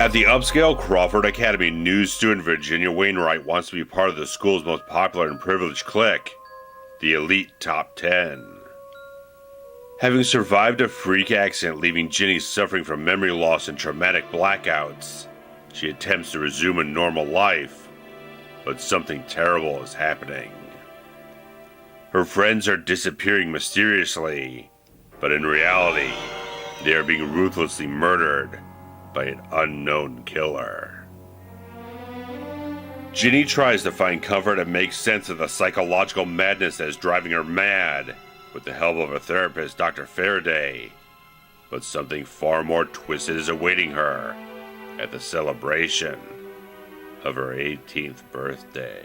At the upscale Crawford Academy, new student Virginia Wainwright wants to be part of the school's most popular and privileged clique, the elite top 10. Having survived a freak accident leaving Ginny suffering from memory loss and traumatic blackouts, she attempts to resume a normal life, but something terrible is happening. Her friends are disappearing mysteriously, but in reality, they are being ruthlessly murdered by an unknown killer. Ginny tries to find comfort and make sense of the psychological madness that is driving her mad with the help of a therapist, Dr. Faraday, but something far more twisted is awaiting her at the celebration of her 18th birthday.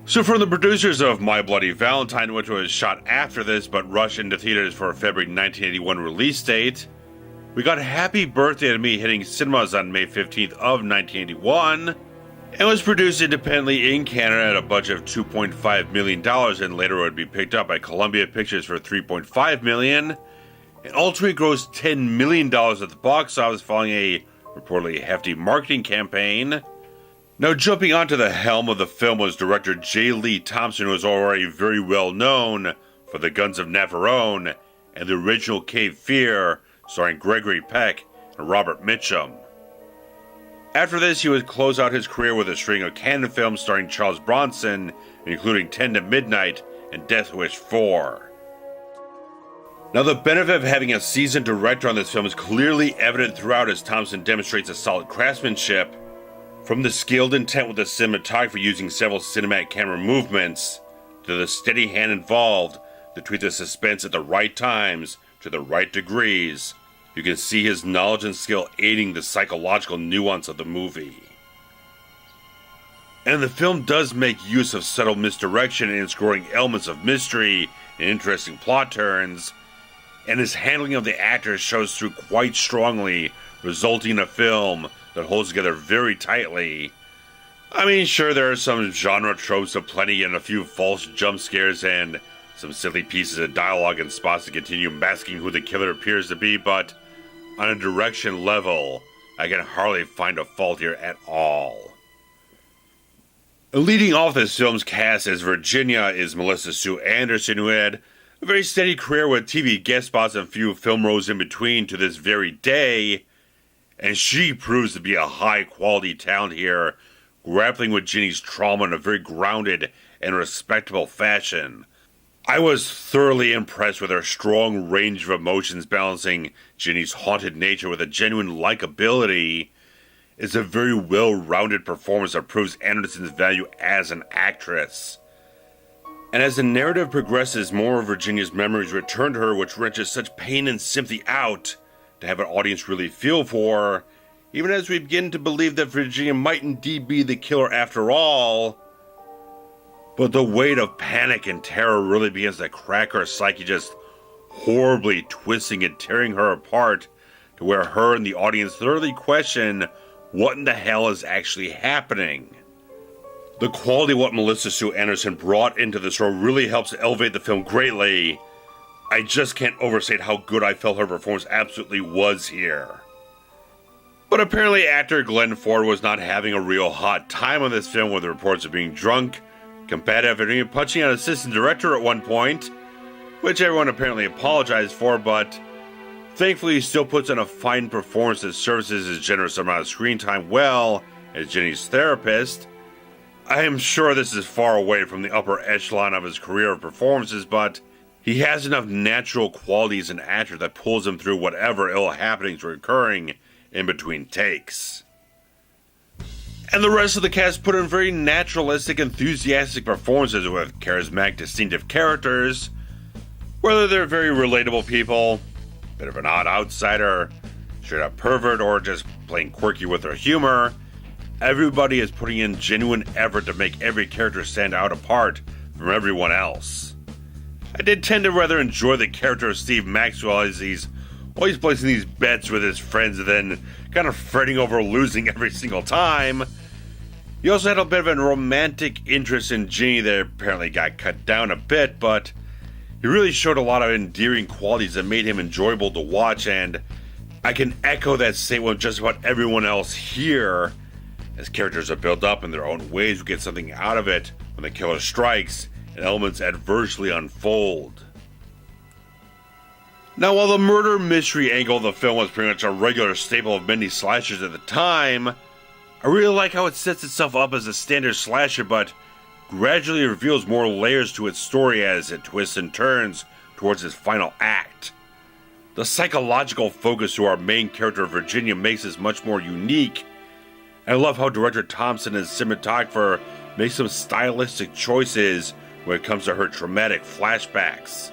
So from the producers of My Bloody Valentine, which was shot after this but rushed into theaters for a February 1981 release date, we got Happy Birthday to Me hitting cinemas on May 15th of 1981, and was produced independently in Canada at a budget of $2.5 million, and later would be picked up by Columbia Pictures for $3.5 million, and ultimately grossed $10 million at the box office following a reportedly hefty marketing campaign. Now, jumping onto the helm of the film was director J. Lee Thompson, who was already very well known for The Guns of Navarone and the original Cape Fear, starring Gregory Peck and Robert Mitchum. After this, he would close out his career with a string of Cannon films starring Charles Bronson, including 10 to Midnight and Death Wish 4. Now, the benefit of having a seasoned director on this film is clearly evident throughout, as Thompson demonstrates a solid craftsmanship, from the skilled intent with the cinematography using several cinematic camera movements, to the steady hand involved to tweak the suspense at the right times to the right degrees. You can see his knowledge and skill aiding the psychological nuance of the movie. And the film does make use of subtle misdirection in its growing elements of mystery and interesting plot turns, and his handling of the actors shows through quite strongly, resulting in a film that holds together very tightly. I mean, sure, there are some genre tropes aplenty and a few false jump scares and some silly pieces of dialogue and spots to continue masking who the killer appears to be, but on a direction level, I can hardly find a fault here at all. Leading off this film's cast as Virginia is Melissa Sue Anderson, who had a very steady career with TV guest spots and a few film roles in between to this very day, and she proves to be a high-quality talent here, grappling with Ginny's trauma in a very grounded and respectable fashion. I was thoroughly impressed with her strong range of emotions, balancing Ginny's haunted nature with a genuine likability. It's a very well-rounded performance that proves Anderson's value as an actress. And as the narrative progresses, more of Virginia's memories return to her, which wrenches such pain and sympathy out to have an audience really feel for, even as we begin to believe that Virginia might indeed be the killer after all. But the weight of panic and terror really begins to crack her psyche, just horribly twisting and tearing her apart, to where her and the audience thoroughly question what in the hell is actually happening. The quality of what Melissa Sue Anderson brought into this role really helps elevate the film greatly. I just can't overstate how good I felt her performance absolutely was here. But apparently actor Glenn Ford was not having a real hot time on this film, with reports of being drunk, combative, and even punching an assistant director at one point, which everyone apparently apologized for, but thankfully he still puts in a fine performance that services his generous amount of screen time well as Ginny's therapist. I am sure this is far away from the upper echelon of his career of performances, but he has enough natural qualities as an actor that pulls him through whatever ill happenings are occurring in between takes. And the rest of the cast put in very naturalistic, enthusiastic performances with charismatic, distinctive characters. Whether they're very relatable people, bit of an odd outsider, straight up pervert, or just plain quirky with their humor, everybody is putting in genuine effort to make every character stand out apart from everyone else. I did tend to rather enjoy the character of Steve Maxwell, as he's always placing these bets with his friends and then kind of fretting over losing every single time. He also had a bit of a romantic interest in Ginny that apparently got cut down a bit, but he really showed a lot of endearing qualities that made him enjoyable to watch, and I can echo that statement with just about everyone else here. As characters are built up in their own ways, we get something out of it when the killer strikes and elements adversely unfold. Now, while the murder mystery angle of the film was pretty much a regular staple of many slashers at the time, I really like how it sets itself up as a standard slasher, but gradually reveals more layers to its story as it twists and turns towards its final act. The psychological focus to our main character Virginia makes this much more unique. I love how director Thompson and cinematographer make some stylistic choices when it comes to her traumatic flashbacks.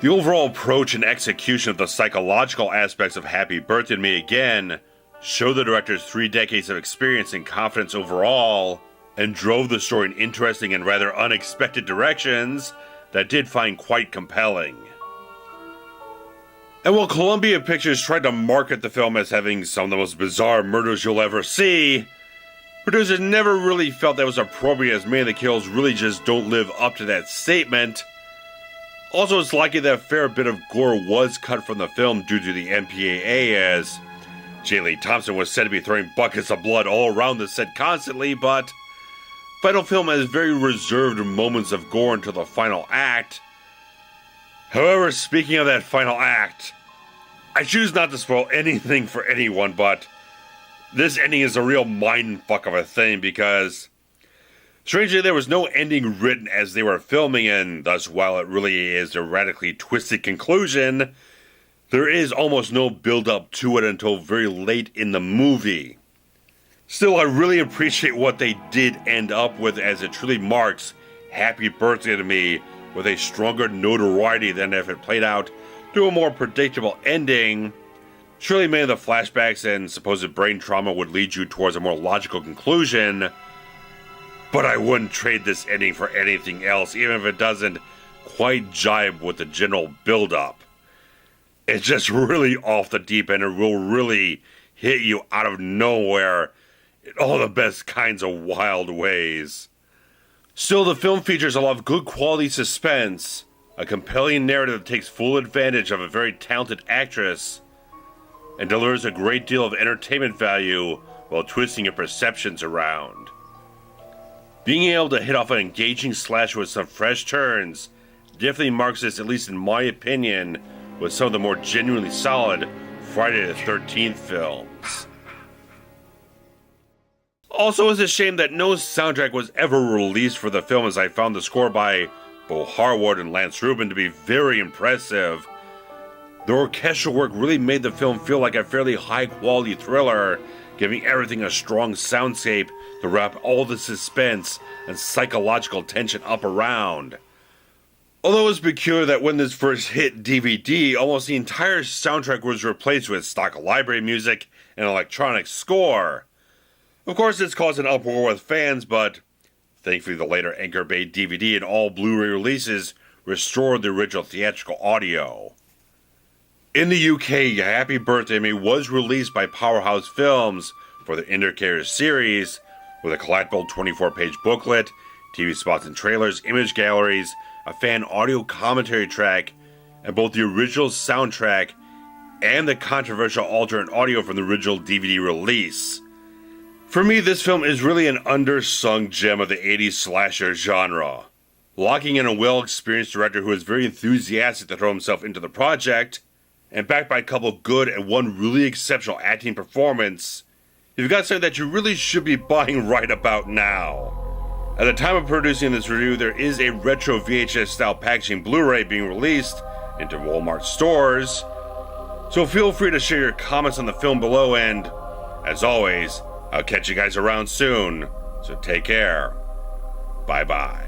The overall approach and execution of the psychological aspects of Happy Birthday to Me again show the director's 3 decades of experience and confidence overall, and drove the story in interesting and rather unexpected directions that I did find quite compelling. And while Columbia Pictures tried to market the film as having some of the most bizarre murders you'll ever see, producers never really felt that was appropriate, as many of the kills really just don't live up to that statement. Also, it's likely that a fair bit of gore was cut from the film due to the MPAA, as J. Lee Thompson was said to be throwing buckets of blood all around the set constantly, but final film has very reserved moments of gore until the final act. However, speaking of that final act, I choose not to spoil anything for anyone, but this ending is a real mindfuck of a thing because, strangely, there was no ending written as they were filming, and thus, while it really is a radically twisted conclusion, there is almost no build-up to it until very late in the movie. Still, I really appreciate what they did end up with, as it truly marks Happy Birthday to Me with a stronger notoriety than if it played out to a more predictable ending. Surely many of the flashbacks and supposed brain trauma would lead you towards a more logical conclusion, but I wouldn't trade this ending for anything else, even if it doesn't quite jibe with the general build-up. It's just really off the deep end and will really hit you out of nowhere in all the best kinds of wild ways. Still, the film features a lot of good quality suspense, a compelling narrative that takes full advantage of a very talented actress, and delivers a great deal of entertainment value while twisting your perceptions around. Being able to hit off an engaging slasher with some fresh turns definitely marks this, at least in my opinion, with some of the more genuinely solid Friday the 13th films. Also, it's a shame that no soundtrack was ever released for the film, as I found the score by Bo Harwood and Lance Rubin to be very impressive. The orchestral work really made the film feel like a fairly high-quality thriller, giving everything a strong soundscape to wrap all the suspense and psychological tension up around. Although it's peculiar that when this first hit DVD, almost the entire soundtrack was replaced with stock library music and electronic score. Of course, it's caused an uproar with fans, but thankfully the later Anchor Bay DVD and all Blu-ray releases restored the original theatrical audio. In the UK, Happy Birthday to Me was released by Powerhouse Films for the Intercarrier series, with a collectible 24-page booklet, TV spots and trailers, image galleries, a fan audio commentary track, and both the original soundtrack and the controversial alternate audio from the original DVD release. For me, this film is really an undersung gem of the 80s slasher genre. Locking in a well-experienced director who is very enthusiastic to throw himself into the project, and backed by a couple good and one really exceptional acting performance, you've got something that you really should be buying right about now. At the time of producing this review, there is a retro VHS-style packaging Blu-ray being released into Walmart stores, so feel free to share your comments on the film below, and, as always, I'll catch you guys around soon, so take care. Bye-bye.